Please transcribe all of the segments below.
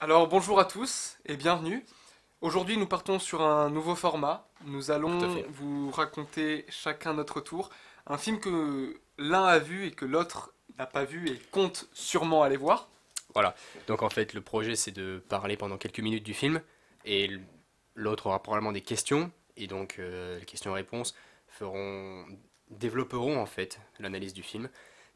Alors bonjour à tous et bienvenue. Aujourd'hui nous partons sur un nouveau format. Nous Tout à allons fait. vous raconter chacun notre tour un film que l'un a vu et que l'autre n'a pas vu et compte sûrement aller voir. Voilà. Donc en fait, le projet, c'est de parler pendant quelques minutes du film, et l'autre aura probablement des questions, et donc les questions-réponses développeront en fait l'analyse du film,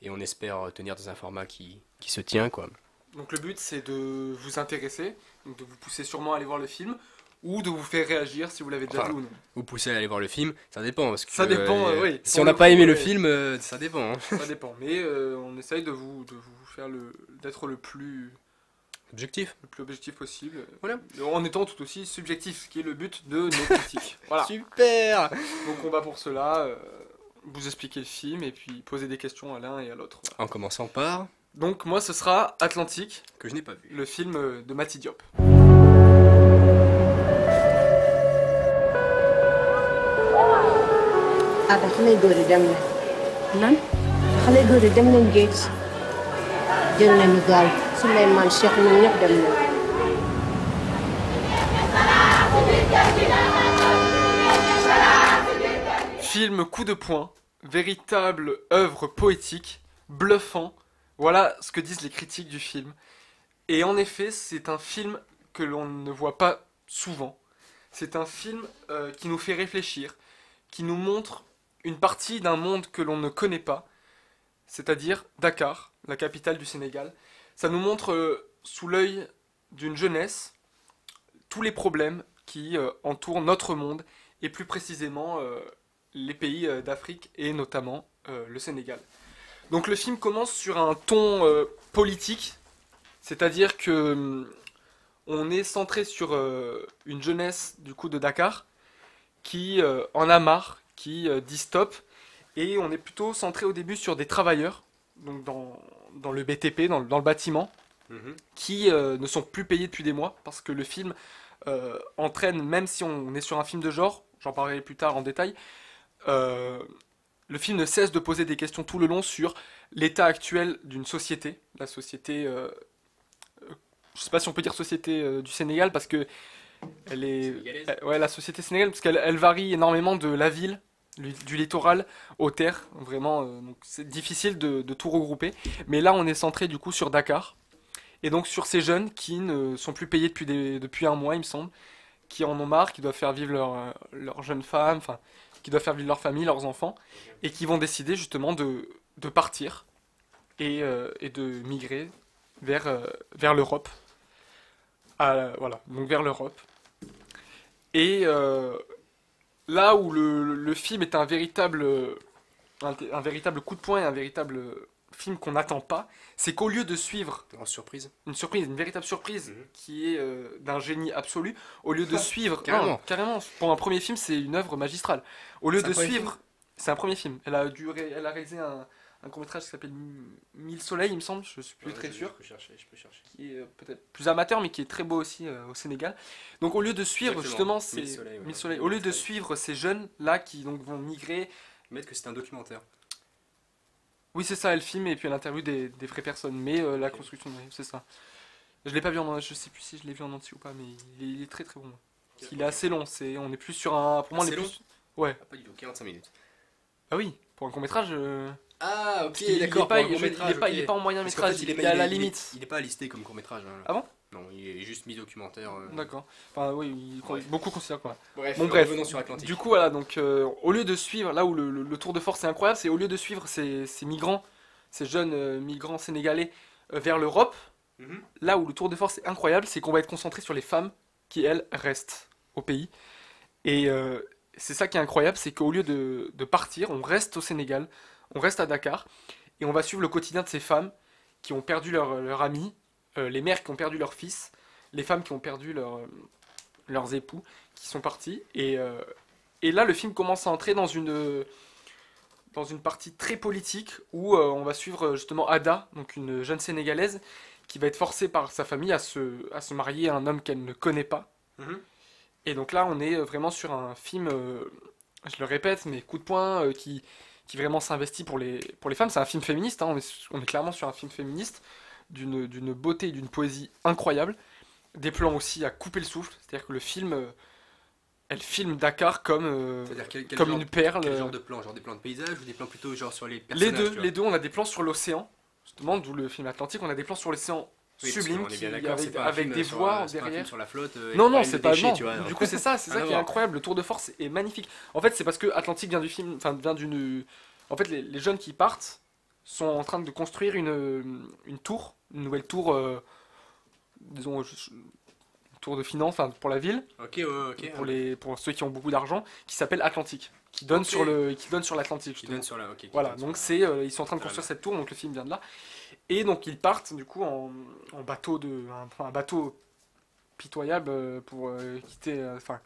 et on espère tenir dans un format qui se tient, quoi. Donc le but c'est de vous intéresser, donc de vous pousser sûrement à aller voir le film ou de vous faire réagir si vous l'avez déjà vu Enfin, ou non. vous poussez à aller voir le film, ça dépend, parce que Ça dépend, oui, si pour on le n'a pas coup, aimé le ouais, film, ça dépend, hein. ça dépend. Mais on essaye de vous faire d'être Objectif. le plus objectif possible, Voilà. en étant tout aussi subjectif, ce qui est le but de nos critiques. Voilà. Super. Donc on va pour cela vous expliquer le film et puis poser des questions à l'un et à l'autre. Voilà. En commençant par Donc moi ce sera Atlantique, que je n'ai pas vu. le film de Mati Diop. ada xale góor yi dem nañ lan xale góor yi dem nañ géej jël nañu gaal Souleymane Cheikh ñun ñëpp dem nañ Film coup de poing, véritable œuvre poétique, bluffant. Voilà ce que disent les critiques du film. Et en effet, c'est un film que l'on ne voit pas souvent. C'est un film qui nous fait réfléchir, qui nous montre une partie d'un monde que l'on ne connaît pas, c'est-à-dire Dakar, la capitale du Sénégal. Ça nous montre sous l'œil d'une jeunesse tous les problèmes qui entourent notre monde et plus précisément les pays d'Afrique et notamment le Sénégal. Donc le film commence sur un ton politique, c'est-à-dire que on est centré sur une jeunesse du coup de Dakar qui en a marre, qui dit stop, et on est plutôt centré au début sur des travailleurs, donc dans le BTP, dans le bâtiment, Mhm. qui ne sont plus payés depuis des mois, parce que le film entraîne, même si on est sur un film de genre, j'en parlerai plus tard en détail, euh, le film ne cesse de poser des questions tout le long sur l'état actuel d'une société, la société, je sais pas si on peut dire société du Sénégal, parce que elle est, Sénégalaise. ouais, la société sénégalaise, parce qu'elle varie énormément de la ville, du littoral aux terres, vraiment, donc c'est difficile de tout regrouper. Mais là, on est centré du coup sur Dakar, et donc sur ces jeunes qui ne sont plus payés depuis un mois, il me semble, qui en ont marre, qui doivent faire vivre leur jeune femme, enfin, qui doivent faire vivre leur famille, leurs enfants, et qui vont décider justement de partir et de migrer vers l'Europe. Voilà, donc vers l'Europe. Et là où le film est un véritable coup de poing et un véritable film qu'on n'attend pas, c'est qu'au lieu de suivre Grande surprise. une surprise, une véritable surprise Mhm. qui est d'un génie absolu, au lieu de suivre... Carrément. Non, carrément, pour un premier film, c'est une œuvre magistrale. Au lieu C'est un de premier suivre... C'est un premier film. Elle a réalisé un court-métrage qui s'appelle Mille Soleils, il me semble, je suis plus très sûr, Je peux chercher, je peux chercher. qui est peut-être plus amateur, mais qui est très beau aussi au Sénégal. Donc au lieu de suivre Exactement. justement Mille ces... Soleils, ouais. Mille Soleils, au lieu de Très- suivre ces jeunes-là qui donc vont migrer... Mettre que c'est un documentaire. Oui, c'est ça, elle filme et puis elle interviewe des vraies personnes, mais la Ok. construction, oui, c'est ça. Je l'ai pas vu je sais plus si je l'ai vu en entier ou pas, mais il est très très bon. Il est assez long, on est plus sur un, pour moi on est Assez long. plus, ouais, Ah, pas du tout, 45 minutes. ah oui, pour un court métrage, Ah, ok, il est d'accord. pas, pour un court-métrage, il est ok. pas en moyen Parce qu'en métrage, fait, il est à la limite. Il est pas listé comme court-métrage, hein. Ah bon? Non, il est juste mis documentaire. D'accord. Enfin oui, Bref. beaucoup considèrent quoi. Bref, Bon bref. revenons sur Atlantique. Du coup voilà, donc au lieu de suivre, là où le tour de force est incroyable, c'est au lieu de suivre ces migrants, ces jeunes migrants sénégalais vers l'Europe. Mhm. Là où le tour de force est incroyable, c'est qu'on va être concentré sur les femmes qui, elles, restent au pays. Et c'est ça qui est incroyable, c'est qu'au lieu de partir, on reste au Sénégal, on reste à Dakar, et on va suivre le quotidien de ces femmes qui ont perdu leur ami, les mères qui ont perdu leur fils, les femmes qui ont perdu leurs époux, qui sont partis. Et là, le film commence à entrer dans une partie très politique où on va suivre justement Ada, donc une jeune Sénégalaise, qui va être forcée par sa famille à se marier à un homme qu'elle ne connaît pas. Mhm. Et donc là, on est vraiment sur un film, je le répète, mais coup de poing, qui vraiment s'investit pour les femmes. C'est un film féministe, hein, on est clairement sur un film féministe, d'une beauté et d'une poésie incroyable. des plans aussi à couper le souffle, c'est-à-dire que le film, elle filme Dakar comme, C'est-à-dire comme genre, une perle. quel genre de plan? Genre des plans de paysage ou des plans plutôt genre sur les Les personnages, deux, tu vois? les deux, on a des plans sur l'océan, justement, d'où le film Atlantique, on a des plans sur l'océan Oui, parce sublime qu'on est bien d'accord, c'est avec, pas un avec film des sur, voix c'est pas un film derrière. sur la flotte et Non, le non, problème c'est de pas déchets, non. tu vois. Du coup, c'est ça Rien à qui est voir. incroyable. Le tour de force est magnifique. En fait, c'est parce que Atlantique vient du film, enfin vient d'une. En fait, les jeunes qui partent sont en train de construire une tour, une nouvelle tour, disons, une tour de finance, enfin pour la ville, Ok, ouais, ok. pour ceux qui ont beaucoup d'argent, qui s'appelle Atlantique, qui donne Ok. qui donne sur l'Atlantique Qui justement. donne sur la. Ok, qui Voilà, donne sur donc la- c'est ils sont en train de sur la construire mer. cette tour, donc le film vient de là. Et donc ils partent du coup en bateau un bateau pitoyable pour quitter, enfin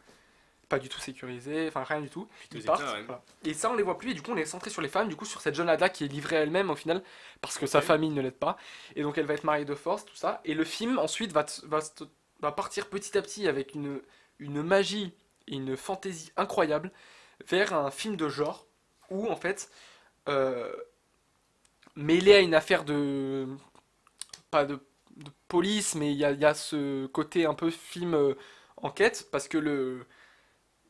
pas du tout sécurisé, enfin rien du tout. Plutôt Ils état, partent. ouais. Voilà. Et ça on les voit plus et du coup on est centré sur les femmes, du coup sur cette jeune Ada qui est livrée à elle-même au final parce que sa Ok. famille ne l'aide pas et donc elle va être mariée de force, tout ça. Et le film ensuite va partir petit à petit avec une magie et une fantaisie incroyable vers un film de genre où en fait euh, mêlé à une affaire de pas de police, mais il y a ce côté un peu film enquête, parce que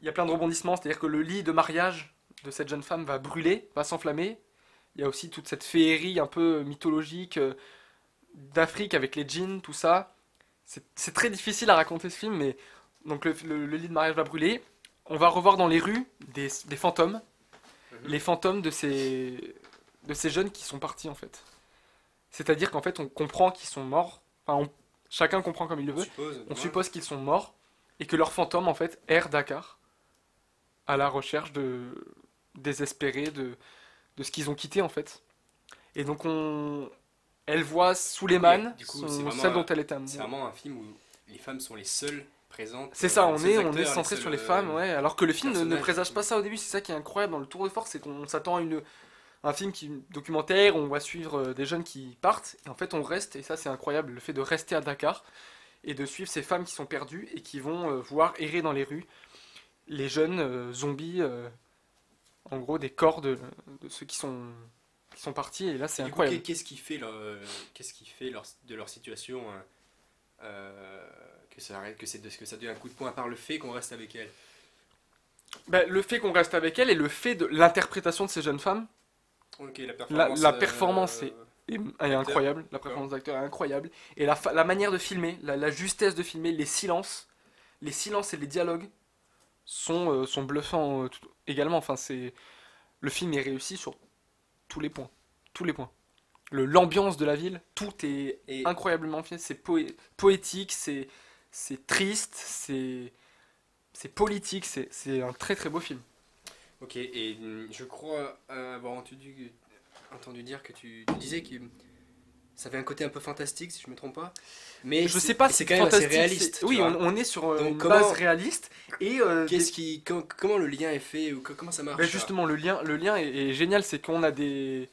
il y a plein de rebondissements, c'est-à-dire que le lit de mariage de cette jeune femme va brûler, va s'enflammer. Il y a aussi toute cette féerie un peu mythologique d'Afrique avec les djinns, tout ça. C'est très difficile à raconter ce film, mais donc le lit de mariage va brûler. On va revoir dans les rues des fantômes, Mhm. les fantômes de ces jeunes qui sont partis en fait. C'est-à-dire qu'en fait, on comprend qu'ils sont morts. Enfin, chacun comprend comme il le On veut. suppose. On ouais. suppose qu'ils sont morts et que leurs fantômes, en fait, errent Dakar à la recherche désespérée de ce qu'ils ont quitté, en fait. Et donc, elle voit Suleiman, Du coup, c'est vraiment celle dont elle est C'est amoureuse. vraiment un film où les femmes sont les seules présentes. C'est ça, les seuls on est acteurs, centré les sur les seuls, femmes, ouais. Alors que le film ne personnages. présage pas ça au début, c'est ça qui est incroyable dans le tour de force, c'est qu'on s'attend à un film documentaire, où on va suivre des jeunes qui partent, et en fait on reste, et ça c'est incroyable, le fait de rester à Dakar, et de suivre ces femmes qui sont perdues, et qui vont voir errer dans les rues les jeunes zombies, en gros des corps de ceux qui sont partis, et là c'est Du coup, incroyable. qu'est-ce qui fait de leur situation hein, que ça arrête, que ça donne un coup de poing à part le fait qu'on reste avec elle. Bah, le fait qu'on reste avec elle, et le fait de l'interprétation de ces jeunes femmes, Ok, la la performance est incroyable, la D'accord. performance d'acteur est incroyable, et la manière de filmer, la justesse de filmer, les silences et les dialogues sont bluffants également. Enfin, le film est réussi sur tous les points. L'ambiance de la ville, tout est Et incroyablement fait, c'est poétique, c'est triste, c'est politique, c'est un très très beau film. ok, et je crois avoir entendu dire que tu disais que ça avait un côté un peu fantastique, si je me trompe pas. Mais Je sais pas si c'est quand même assez fantastique, réaliste. oui, tu vois. on est sur Donc, une comment- base réaliste et Comment le lien est fait ou comment ça marche ben ça justement le lien est génial, c'est qu'on a des.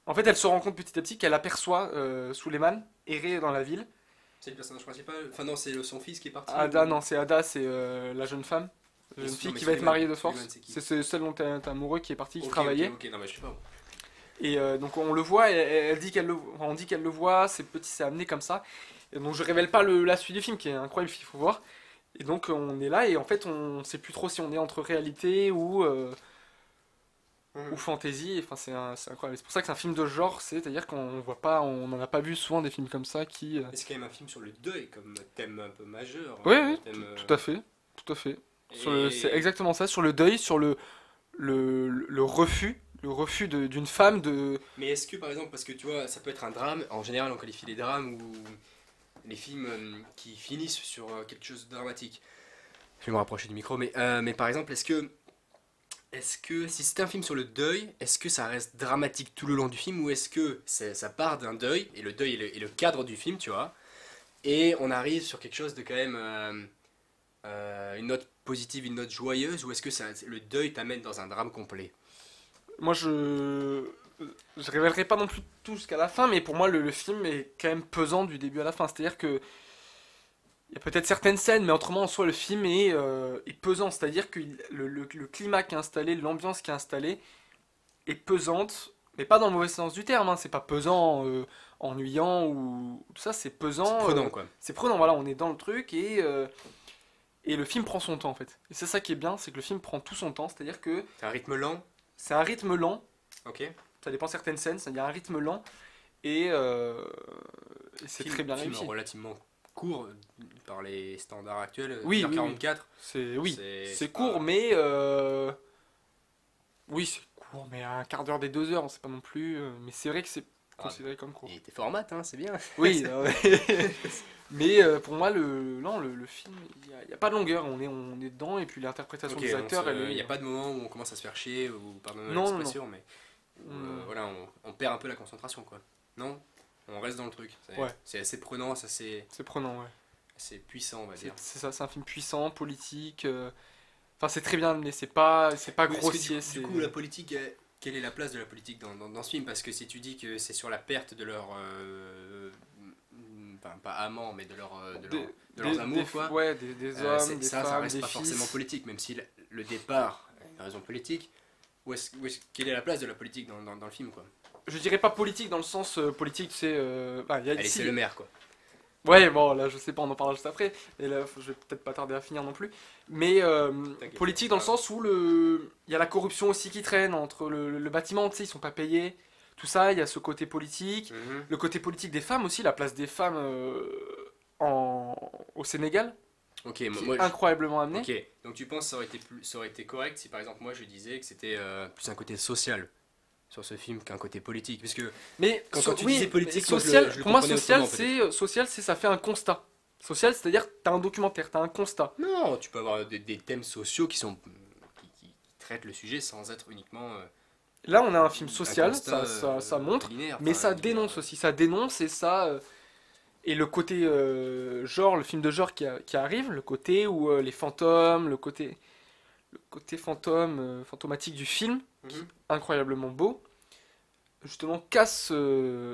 En fait, elle se rend compte petit à petit qu'elle aperçoit Suleiman errer dans la ville. C'est le personnage principal. Enfin non, c'est son fils qui est parti. Ada, ou- non, c'est Ada, c'est la jeune femme, la Mais jeune fille mais qui va être Suleiman- mariée de force. Suleiman, c'est qui C'est celle dont t'es amoureux qui est partie, qui Ok, travaillait. ok, non mais je sais pas. Et donc on le voit, elle dit on dit qu'elle le voit, c'est amené comme ça. Et donc je révèle pas la suite du film qui est incroyable, il faut voir. Et donc on est là et en fait on sait plus trop si on est entre réalité ou fantaisie. Enfin c'est incroyable. C'est pour ça que c'est un film de genre, c'est-à-dire qu'on voit pas, on n'en a pas vu souvent des films comme ça qui. Mais c'est quand même un film sur le deuil comme thème un peu majeur. Oui, un oui, thème, tout à fait, tout à fait. et- C'est exactement ça, sur le deuil, sur le refus d'une femme de. Mais est-ce que par exemple, parce que tu vois, ça peut être un drame, en général on qualifie les drames ou les films qui finissent sur quelque chose de dramatique. Je vais me rapprocher du micro, mais par exemple, est-ce que si c'était un film sur le deuil, est-ce que ça reste dramatique tout le long du film ou est-ce que ça part d'un deuil, et le deuil est le cadre du film, tu vois, et on arrive sur quelque chose de quand même une note positive, une note joyeuse, ou est-ce que le deuil t'amène dans un drame complet? Moi, je révélerai pas non plus tout jusqu'à la fin, mais pour moi, le film est quand même pesant du début à la fin. C'est-à-dire que il y a peut-être certaines scènes, mais autrement, en soi, le film est pesant. C'est-à-dire que le climat qui est installé, l'ambiance qui est installée est pesante, Mais pas dans le mauvais sens du terme, hein. C'est pas pesant, ennuyant ou tout ça, c'est C'est pesant. prenant, quoi. C'est prenant, voilà, on est dans le truc et le film prend son temps en fait. Et c'est ça qui est bien, c'est que le film prend tout son temps, c'est-à-dire que C'est un rythme lent. c'est un rythme lent, Ok. ça dépend de certaines scènes, il y a un rythme lent et, c'est très bien Film réussi. relativement court par les standards actuels. Oui, oui, 1h44. Oui, C'est c'est pas- court, mais oui, c'est court, mais à un quart d'heure des 2 heures, on sait pas non plus. Mais c'est vrai que c'est Ah, considéré comme court. Il était fort en maths, hein, c'est bien. Oui, mais pour moi, non, le film, il y a pas de longueur, on est dedans, et puis l'interprétation Ok, des acteurs, elle il n'y est. a pas de moment où on commence à se faire chier, ou pardon Non, non, l'expression, mais où, Hmm. voilà, on perd un peu la concentration, quoi. Non? On reste dans le truc. Ouais. C'est assez prenant, c'est C'est prenant, ouais. assez puissant, on va dire. C'est ça, c'est un film puissant, politique. Enfin, c'est très bien amené, c'est pas Oui, parce que grossier. du coup, la politique, quelle est la place de la politique dans ce film? Parce que si tu dis que c'est sur la perte de leur. Enfin, pas amants, mais de, de leurs amours, quoi. Ouais, des hommes, des ça femmes, reste des pas fils. forcément politique, même si le départ a une raison politique. Quelle est la place de la politique dans le film, quoi? Je dirais pas politique dans le sens politique, tu sais. Bah, il y a Allez, ici- c'est le maire, quoi. Ouais, bon, là, je sais pas, on en parlera juste après. Et là, je vais peut-être pas tarder à finir non plus. Mais politique dans le sens où il y a la corruption aussi qui traîne entre le bâtiment, tu sais, ils sont pas payés. Tout ça, il y a ce côté politique. Mhm. Le côté politique des femmes aussi, la place des femmes au Sénégal, Ok, qui moi, est incroyablement amené. ok, donc tu penses que ça aurait été correct si par exemple moi je disais que c'était plus un côté social sur ce film qu'un côté politique, puisque Mais Quand tu oui, disais politique, mais moi, social, je le pour moi, comprenais social, autrement, c'est ça fait un constat. Social, c'est-à-dire t'as un documentaire, t'as un constat. non, tu peux avoir des thèmes sociaux qui traitent le sujet sans être uniquement Là, on a un film un social, constat, ça montre, linéaire, mais enfin, ça linéaire. dénonce aussi. Ça dénonce et ça. Et le côté genre, le film de genre qui arrive, le côté où les fantômes, le côté fantôme, fantomatique du film, Mhm. incroyablement beau, justement casse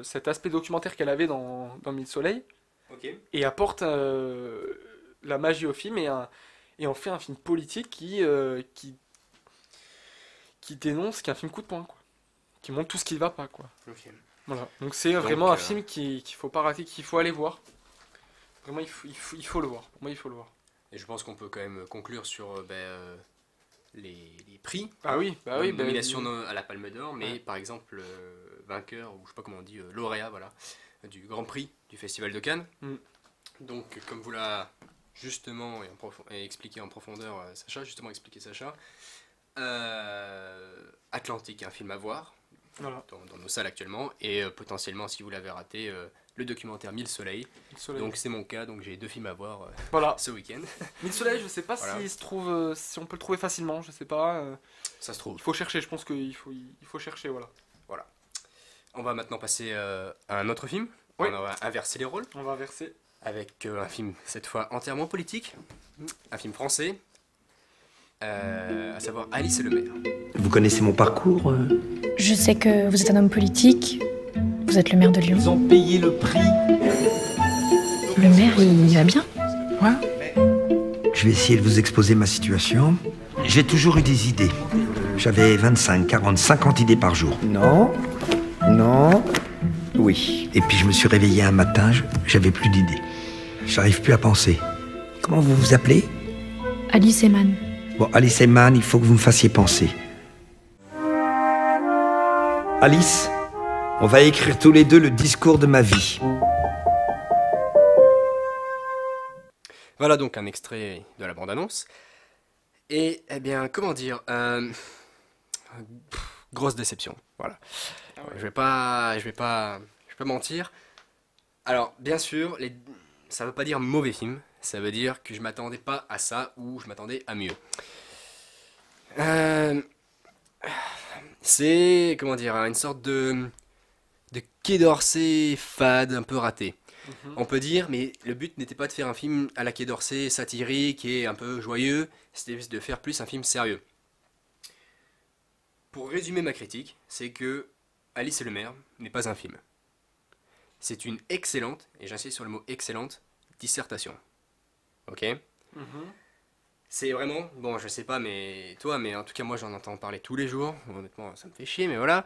cet aspect documentaire qu'elle avait dans Mille Soleils Ok. et apporte la magie au film et en fait un film politique qui dénonce, qui est un film coup de poing, quoi. Qui montre tout ce qui va pas, quoi. Ok. Voilà. Donc c'est Donc, vraiment un film qu'il faut pas rater, qu'il faut aller voir. Vraiment, il faut le voir. Pour moi, il faut le voir. Et je pense qu'on peut quand même conclure sur les prix. Ah oui, bah oui. bah, Nomination à la Palme d'Or, mais Ouais. par exemple vainqueur, ou je sais pas comment on dit, lauréat, voilà, du Grand Prix du Festival de Cannes. Mm. Donc, comme vous l'a justement et expliqué en profondeur Sacha, Atlantique, un film à voir Voilà. dans nos salles actuellement, et potentiellement, si vous l'avez raté, le documentaire Mille Soleils. Mille Soleils. Donc, c'est mon cas, donc j'ai 2 films à voir Voilà. ce week-end. Mille Soleils, je sais pas Voilà. s'il se trouve, si on peut le trouver facilement. Je sais pas. Ça se trouve. Il faut chercher. Je pense qu'il faut chercher. Voilà. On va maintenant passer à un autre film. Oui. On va inverser les rôles. On va verser. Avec un film cette fois entièrement politique, un film français, à savoir Alice et le maire. Vous connaissez mon parcours Je sais que vous êtes un homme politique. Vous êtes le maire de Lyon. Ils ont payé le prix. Le maire, il va bien. Je vais essayer de vous exposer ma situation. J'ai toujours eu des idées. J'avais 25, 40, 50 idées par jour. Non, non, oui. Et puis je me suis réveillé un matin, j'avais plus d'idées. J'arrive plus à penser. Comment vous vous appelez? Alice Eman. Bon, Alice et Man, il faut que vous me fassiez penser. Alice, on va écrire tous les deux le discours de ma vie. Voilà donc un extrait de la bande-annonce. Et, eh bien, comment dire, grosse déception, voilà. Je vais pas mentir. Alors, bien sûr, ça veut pas dire mauvais film, ça veut dire que je m'attendais pas à ça ou je m'attendais à mieux. C'est, comment dire, une sorte de Quai d'Orsay fade, un peu raté. Mhm. On peut dire, mais le but n'était pas de faire un film à la Quai d'Orsay satirique et un peu joyeux, c'était de faire plus un film sérieux. Pour résumer ma critique, c'est que Alice et le maire n'est pas un film. C'est une excellente, et j'insiste sur le mot excellente, dissertation. Ok? Mhm. C'est vraiment, bon, je sais pas, mais toi, mais en tout cas, moi j'en entends parler tous les jours. Honnêtement, ça me fait chier, mais voilà.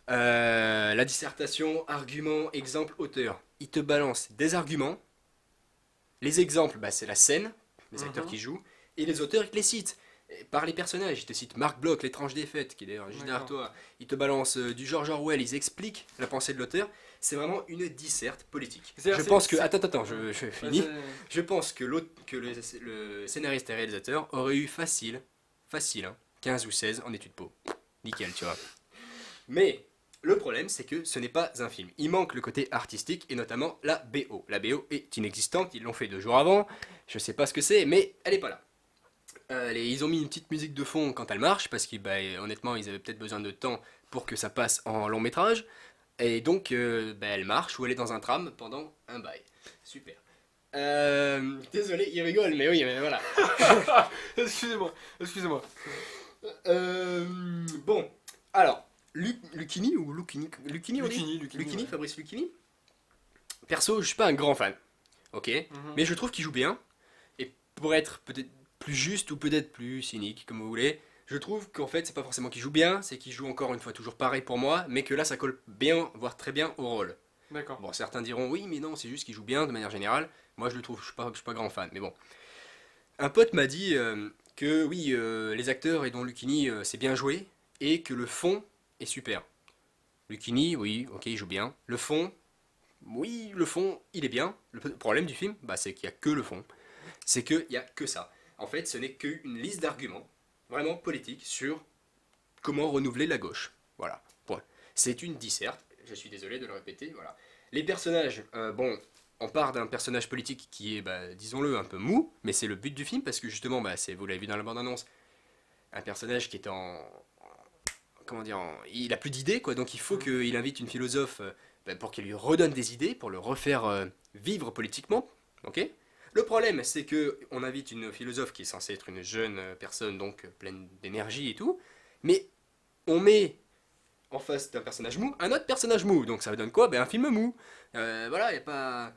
La dissertation, argument, exemple, auteur. Il te balance des arguments. Les exemples, bah, c'est la scène, les acteurs qui jouent. Et les auteurs, ils te les citent. Par les personnages, ils te citent Marc Bloch, L'étrange défaite, qui est d'ailleurs juste derrière toi. Ils te balancent du George Orwell, ils expliquent la pensée de l'auteur. C'est vraiment une disserte politique. Je pense que... Attends, je finis. Je pense que, le scénariste et réalisateur aurait eu facile, hein, 15 ou 16 en études po. Nickel, tu vois. Mais le problème, c'est que ce n'est pas un film. Il manque le côté artistique et notamment la BO. La BO est inexistante, ils l'ont fait 2 jours avant. Je sais pas ce que c'est, mais elle est pas là. Ils ont mis une petite musique de fond quand elle marche, parce que honnêtement, ils avaient peut-être besoin de temps pour que ça passe en long métrage. Et donc, elle marche ou elle est dans un tram pendant un bail. Super. Désolé, il rigole, mais oui, mais voilà. Excusez-moi. Bon, alors, Lucchini ou Lucchini, on dit Lucchini, ouais. Fabrice Lucchini. Perso, je suis pas un grand fan, ok, mais je trouve qu'il joue bien. Et pour être peut-être plus juste ou peut-être plus cynique, comme vous voulez, je trouve qu'en fait, c'est pas forcément qu'il joue bien, c'est qu'il joue encore une fois toujours pareil pour moi, mais que là, ça colle bien, voire très bien au rôle. D'accord. Bon, certains diront oui, mais non, c'est juste qu'il joue bien de manière générale. Moi, je le trouve, je suis pas grand fan, mais bon. Un pote m'a dit que oui, les acteurs et dont Lucchini, c'est bien joué, et que le fond est super. Lucchini, oui, ok, il joue bien. Le fond, oui, le fond, il est bien. Le problème du film, bah, c'est qu'il n'y a que le fond. C'est qu'il n'y a que ça. En fait, ce n'est qu'une liste d'arguments, vraiment politiques, sur comment renouveler la gauche. Voilà, point. C'est une disserte, je suis désolé de le répéter, voilà. Les personnages, bon, on part d'un personnage politique qui est, bah, disons-le, un peu mou, mais c'est le but du film, parce que justement, bah, vous l'avez vu dans la bande-annonce, un personnage qui est comment dire, il a plus d'idées, quoi, donc il faut qu'il invite une philosophe pour qu'elle lui redonne des idées, pour le refaire vivre politiquement, ok. Le problème, c'est que on invite une philosophe qui est censée être une jeune personne, donc pleine d'énergie et tout, mais on met en face d'un personnage mou un autre personnage mou, donc ça donne quoi? Ben un film mou. Voilà, y a pas...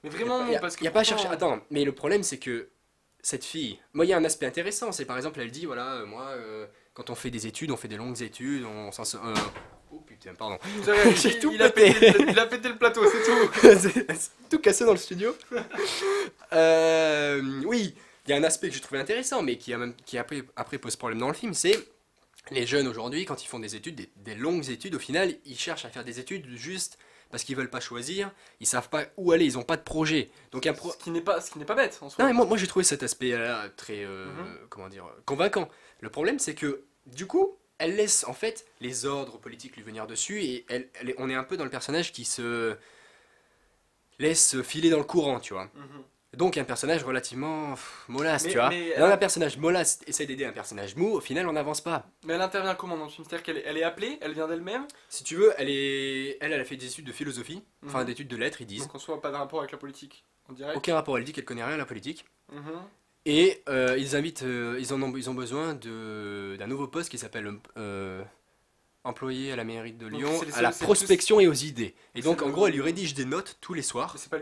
Mais vraiment, parce que y a pas à chercher... Attends, mais le problème, c'est que cette fille... Moi, il y a un aspect intéressant, c'est par exemple, elle dit, voilà, moi, quand on fait des études, on fait des longues études, on s'en... Oh putain, pardon. J'ai tout pété. Il a pété le plateau, c'est tout. C'est tout cassé dans le studio. Oui, il y a un aspect que je trouvais intéressant, mais qui après pose problème dans le film, c'est les jeunes aujourd'hui, quand ils font des études, des longues études, au final, ils cherchent à faire des études juste parce qu'ils veulent pas choisir, ils savent pas où aller, ils ont pas de projet. Donc ce qui n'est pas bête en soi. Non, mais moi j'ai trouvé cet aspect-là très, comment dire, convaincant. Le problème, c'est que, du coup, elle laisse en fait les ordres politiques lui venir dessus et on est un peu dans le personnage qui se laisse filer dans le courant, tu vois. Donc un personnage relativement mollasse, tu vois. Là, un personnage mollasse essaie d'aider un personnage mou, au final on n'avance pas. Mais elle intervient comment dans le film? C'est-à-dire qu'elle est appelée, elle vient d'elle-même? Si tu veux, elle a fait des études de philosophie, enfin d'études de lettres, ils disent. Donc en soi, pas de rapport avec la politique, on dirait. Aucun rapport, elle dit qu'elle connaît rien à la politique. Et ils ont besoin d'un nouveau poste qui s'appelle employé à la mairie de Lyon, à la prospection et aux idées. Et donc en gros, elle lui rédige des notes tous les soirs. Mais c'est pas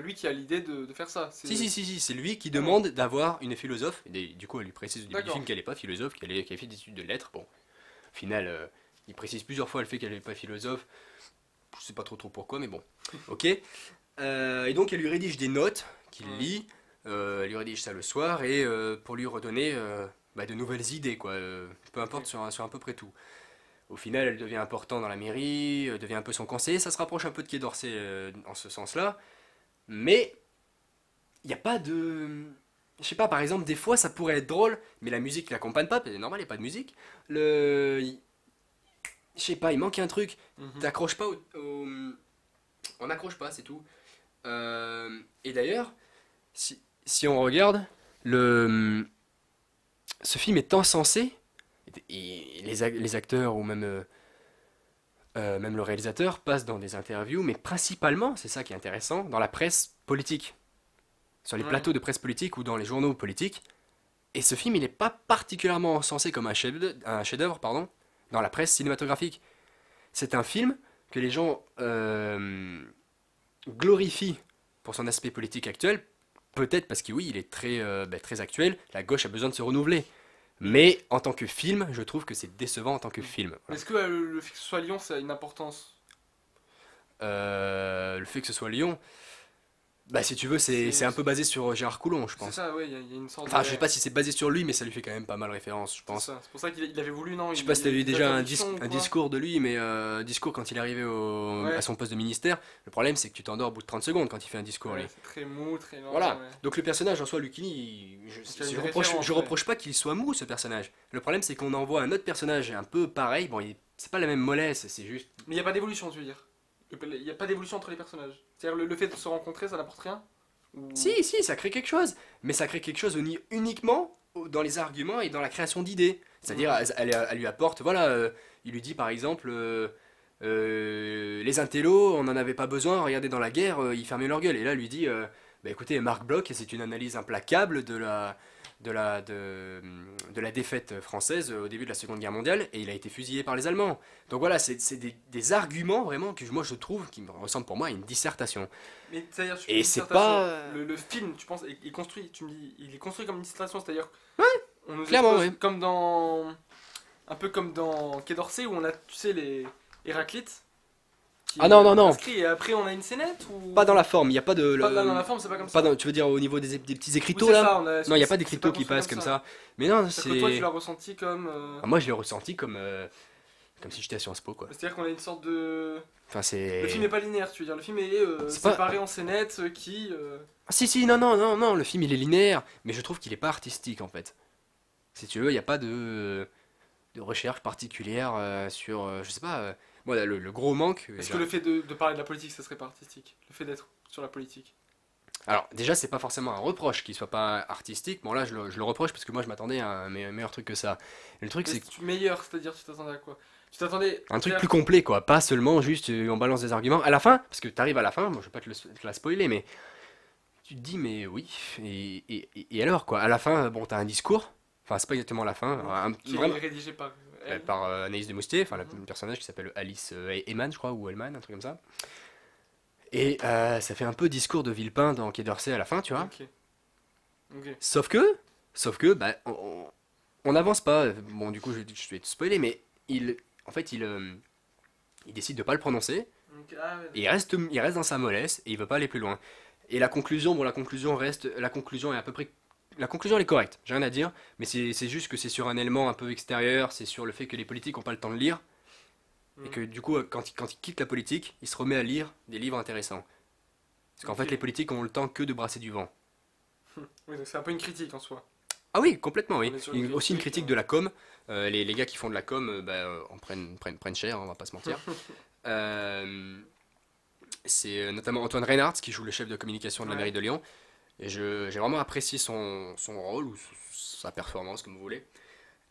lui qui a l'idée de faire ça. Si, c'est lui qui demande d'avoir une philosophe. Et du coup, elle lui précise au début du film qu'elle n'est pas philosophe, qu'elle a fait des études de lettres. Bon, au final, il précise plusieurs fois le fait qu'elle n'est pas philosophe. Je sais pas trop pourquoi, mais bon. Ok. Et donc, elle lui rédige des notes qu'il lit. Elle lui rédige ça le soir et pour lui redonner de nouvelles idées, quoi. Peu importe, sur à peu près tout. Au final, elle devient importante dans la mairie, devient un peu son conseiller. Ça se rapproche un peu de Quai d'Orsay en ce sens-là. Mais il n'y a pas de... Je sais pas, par exemple, des fois ça pourrait être drôle, mais la musique l'accompagne pas, c'est normal, il n'y a pas de musique. Je sais pas, il manque un truc. T'accroches pas On n'accroche pas, c'est tout. Et d'ailleurs, si on regarde, ce film est encensé, et les acteurs ou même le réalisateur passe dans des interviews, mais principalement, c'est ça qui est intéressant, dans la presse politique. Sur les plateaux de presse politique ou dans les journaux politiques. Et ce film, il n'est pas particulièrement encensé comme un chef-d'œuvre, dans la presse cinématographique. C'est un film que les gens glorifient pour son aspect politique actuel, peut-être parce que oui, il est très actuel, la gauche a besoin de se renouveler. Mais en tant que film, je trouve que c'est décevant en tant que film. Mais est-ce que le fait que ce soit Lyon, ça a une importance? Le fait que ce soit Lyon, bah si tu veux, c'est un peu basé sur Gérard Collomb, je C'est pense. ça, ouais, il y a une sorte Enfin, de... je sais pas si c'est basé sur lui, mais ça lui fait quand même pas mal référence, je C'est pense. ça. C'est pour ça qu'il avait voulu, non? Je sais pas si t'as vu déjà un traduction ou quoi? discours de lui, mais discours quand il est arrivé Ouais. à son poste de ministère. Le problème, c'est que tu t'endors au bout de 30 secondes quand il fait un discours, lui. Ouais, c'est très mou, très lent. Voilà. Ouais. Donc le personnage en soi, Lucchini, a une je reproche, référence, je ouais. reproche pas qu'il soit mou, ce personnage. Le problème, c'est qu'on envoie un autre personnage un peu pareil. Bon, c'est pas la même mollesse, c'est juste. Mais il n'y a pas d'évolution, tu veux dire? Il n'y a pas d'évolution entre les personnages. C'est-à-dire le fait de se rencontrer, ça n'apporte rien? Ou- Si, si, ça crée quelque chose. Mais ça crée quelque chose uniquement dans les arguments et dans la création d'idées. C'est-à-dire, elle lui apporte, voilà, il lui dit par exemple, les intellos, on n'en avait pas besoin, regardez dans la guerre, ils fermaient leur gueule. Et là, elle lui dit, bah écoutez, Marc Bloch, c'est une analyse implacable de la défaite française au début de la Seconde Guerre mondiale, et il a été fusillé par les Allemands. Donc voilà, c'est des arguments vraiment que moi je trouve qui me ressemblent pour moi à une dissertation. Mais c'est-à-dire, tu Et fais une c'est dissertation. pas- Le film, tu penses, il construit, tu me dis, il est construit comme une dissertation, c'est-à-dire. On nous Clairement, expose ouais. comme dans. Un peu comme dans Quai d'Orsay où on a, tu sais, les Héraclites. Qui Ah non, non, non. inscrit, et après on a une scénette ou. Pas dans la forme, il n'y a pas de... Pas dans la forme, c'est pas comme pas ça. tu veux dire au niveau des petits Oui, écriteaux c'est là ça, Non, il n'y a pas c'est d'écriteaux qui construit passent comme ça. Mais non, C'est-à-dire que toi, tu c'est... l'as ressenti comme. Ah, moi je l'ai ressenti comme si j'étais à Sciences Po quoi. C'est-à-dire qu'on a une sorte de. Enfin c'est... Le film est pas linéaire, tu veux dire. Le film est C'est pas- séparé en scénettes qui. Ah, si, non, non, non, non, le film il est linéaire, mais je trouve qu'il est pas artistique en fait. Si tu veux, il n'y a pas de recherche particulière sur... je sais pas... moi le gros manque... Est-ce que le fait de parler de la politique, ça serait pas artistique? Le fait d'être sur la politique. Alors déjà c'est pas forcément un reproche qu'il soit pas artistique, bon là je le reproche parce que moi je m'attendais à un meilleur truc que ça. Et le truc c'est Meilleur, c'est-à-dire, tu t'attendais à quoi? Tu t'attendais. un truc plus complet quoi, pas seulement juste on balance des arguments. À la fin, parce que t'arrives à la fin, moi je vais pas te la spoiler, mais tu te dis mais oui, et alors quoi, à la fin, bon t'as un discours, enfin c'est pas exactement la fin, Qui vraiment, est rédigé par. elle. par Anaïs de Moustier, enfin le personnage qui s'appelle Alice Eman je crois, ou Elman, un truc comme ça. Et ça fait un peu discours de Villepin dans Quai d'Orsay à la fin, tu vois. Ok. Ok. Sauf que, bah, on n'avance pas. Bon, du coup, je vais te spoiler, mais en fait, il décide de pas le prononcer. Ok, ah ouais. Et il reste dans sa mollesse et il veut pas aller plus loin. Et la conclusion, bon, la conclusion est à peu près, la conclusion elle est correcte. J'ai rien à dire, mais c'est juste que c'est sur un élément un peu extérieur. C'est sur le fait que les politiques ont pas le temps de lire et que du coup, quand il quitte la politique, il se remet à lire des livres intéressants. Parce qu'en Ok. fait, les politiques ont le temps que de brasser du vent. Oui, donc c'est un peu une critique en soi. Ah oui, complètement, oui. On est sur Il y une a aussi une critique, critique de la com. Les gars qui font de la com en prennent cher, hein, on va pas se mentir. C'est notamment Antoine Reinhardt qui joue le chef de communication de la Ouais. mairie de Lyon. Et j'ai vraiment apprécié son rôle ou sa performance, comme vous voulez.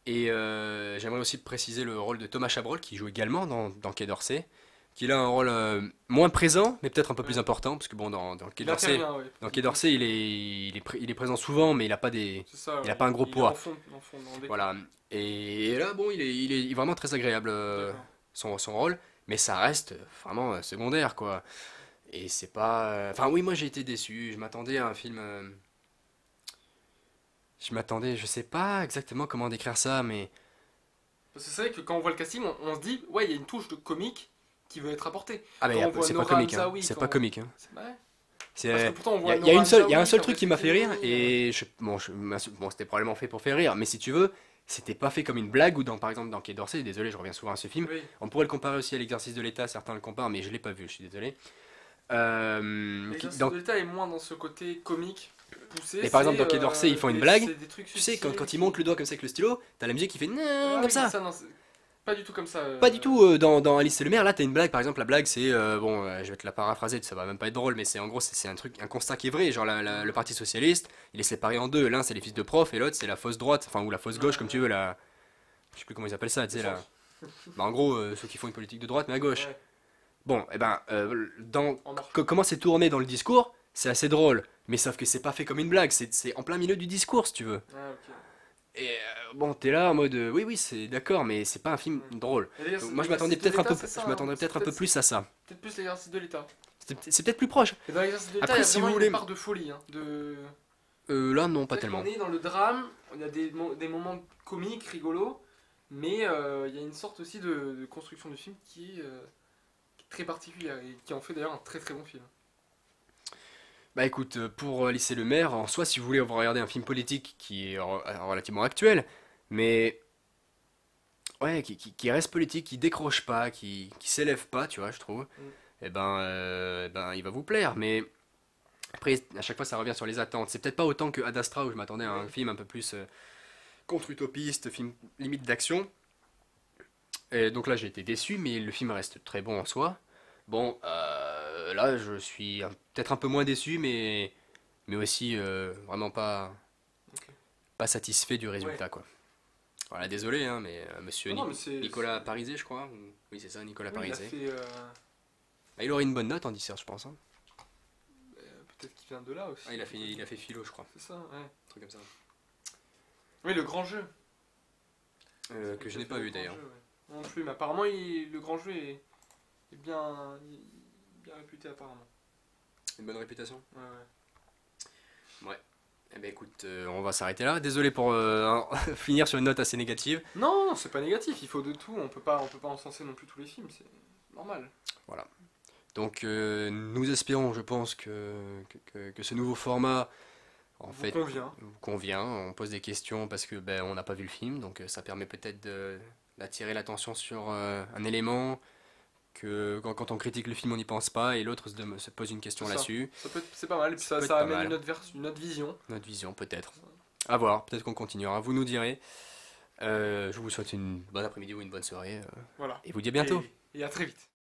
Et j'aimerais aussi préciser le rôle de Thomas Chabrol qui joue également dans Quai d'Orsay. Qui a un rôle moins présent, mais peut-être un peu plus important. Parce que bon, dans Quai Il d'Orsay, intervient, ouais. dans Quai d'Orsay, il est présent souvent, mais il a pas des. C'est ça, il ouais. a pas un gros est poids. en fond, dans des- Voilà. Et là, bon, il est vraiment très agréable D'accord. son rôle, mais ça reste vraiment secondaire, quoi. Et c'est pas. Enfin, oui, moi j'ai été déçu. Je m'attendais à un film. Je m'attendais, je sais pas exactement comment décrire ça, mais. Parce que c'est vrai que quand on voit le casting, on se dit, ouais, il y a une touche de comique qui veut être apportée. Ah, mais Quand on voit c'est pas Nora comique, hein. Hamzaoui, C'est quand pas on- comique, hein. Ouais. C'est. Parce que pourtant, on Il voit y a Nora il y a un seul Hamzaoui truc qui m'a fait Capricorn, rire, et bon, c'était probablement fait pour faire rire, mais si tu veux, c'était pas fait comme une blague, ou par exemple dans Quai d'Orsay, désolé, je reviens souvent à ce film, Oui. on pourrait le comparer aussi à l'exercice de l'État, certains le comparent, mais je l'ai pas vu, je suis désolé. L'exercice Dans- de l'État est moins dans ce côté comique poussé. Mais par exemple, c'est, dans Quai d'Orsay, ils font une des- blague. c'est des trucs Tu sais, subtils quand qui- il monte le doigt comme ça avec le stylo, t'as la musique qui fait Ah comme oui, ça. non, c'est pas du tout comme ça. Pas du tout dans Alice et le maire, là t'as une blague, par exemple la blague c'est, je vais te la paraphraser, ça va même pas être drôle, mais c'est en gros c'est un constat qui est vrai, genre le parti socialiste, il est séparé en deux, l'un c'est les fils de prof et l'autre c'est la fausse droite, enfin ou la fausse gauche comme tu veux, je sais plus comment ils appellent ça, tu sais là. Bah, en gros ceux qui font une politique de droite mais à gauche. Ouais. Bon, et ben, En marche. comment c'est tourné dans le discours, c'est assez drôle, mais sauf que c'est pas fait comme une blague, c'est en plein milieu du discours si tu veux. Ah, ok. Et bon, t'es là en mode oui, c'est d'accord, mais c'est pas un film drôle. Et d'ailleurs, Donc, moi, je l'exercice m'attendais de peut-être un l'État, peu, c'est ça, je m'attendrais hein. peut-être un peu plus à ça. Peut-être plus l'exercice de l'État. C'est peut-être plus proche. Et dans l'exercice de l'État, Après, il y a si vraiment vous une voulez- part de folie. Hein, Là, non, pas C'est-à-dire tellement. qu'on est dans le drame, il y a des moments comiques, rigolos, mais il y a une sorte aussi de construction du film qui est très particulière et qui en fait d'ailleurs un très très bon film. Bah écoute, pour Lycée le Maire, en soi, si vous voulez regarder un film politique qui est relativement actuel, mais ouais, qui reste politique, qui décroche pas, qui s'élève pas, tu vois, je trouve, ben, il va vous plaire. Mais après, à chaque fois, ça revient sur les attentes. C'est peut-être pas autant que Ad Astra où je m'attendais à un film un peu plus contre-utopiste, film limite d'action. Et donc là, j'ai été déçu, mais le film reste très bon en soi. Bon, là, je suis peut-être un peu moins déçu, mais aussi vraiment Ok. pas satisfait du Ouais. résultat, quoi. Voilà, désolé, hein, mais monsieur Non, mais c'est. Nicolas Parisé, je crois. Oui, c'est ça, Nicolas Oui, il a Parisé. fait. Ah, il aurait une bonne note en dissert, je pense, hein. Peut-être qu'il vient de là aussi. Ah, il a fait philo, je crois. C'est ça, ouais. Un truc comme ça. Oui, le grand jeu. Que je n'ai pas vu d'ailleurs. Non plus, mais apparemment le grand jeu est bien, bien réputé apparemment. Une bonne réputation. Ouais, ouais. Eh ben écoute, on va s'arrêter là. Désolé pour finir sur une note assez négative. Non, non, c'est pas négatif, il faut de tout, on peut pas encenser non plus tous les films, c'est normal. Donc nous espérons, je pense, que ce nouveau format en Vous fait convient. vous convient. On pose des questions parce que ben, on n'a pas vu le film, donc ça permet peut-être d'attirer l'attention sur un élément que quand on critique le film on n'y pense pas et l'autre se pose une question C'est ça. là-dessus. C'est pas mal, et puis Ça peut être ça pas amène mal. une autre vision. Notre vision peut-être. À voir, peut-être qu'on continuera. Vous nous direz. Je vous souhaite une bonne après-midi ou une bonne soirée Voilà. et vous dis à bientôt. Et à très vite.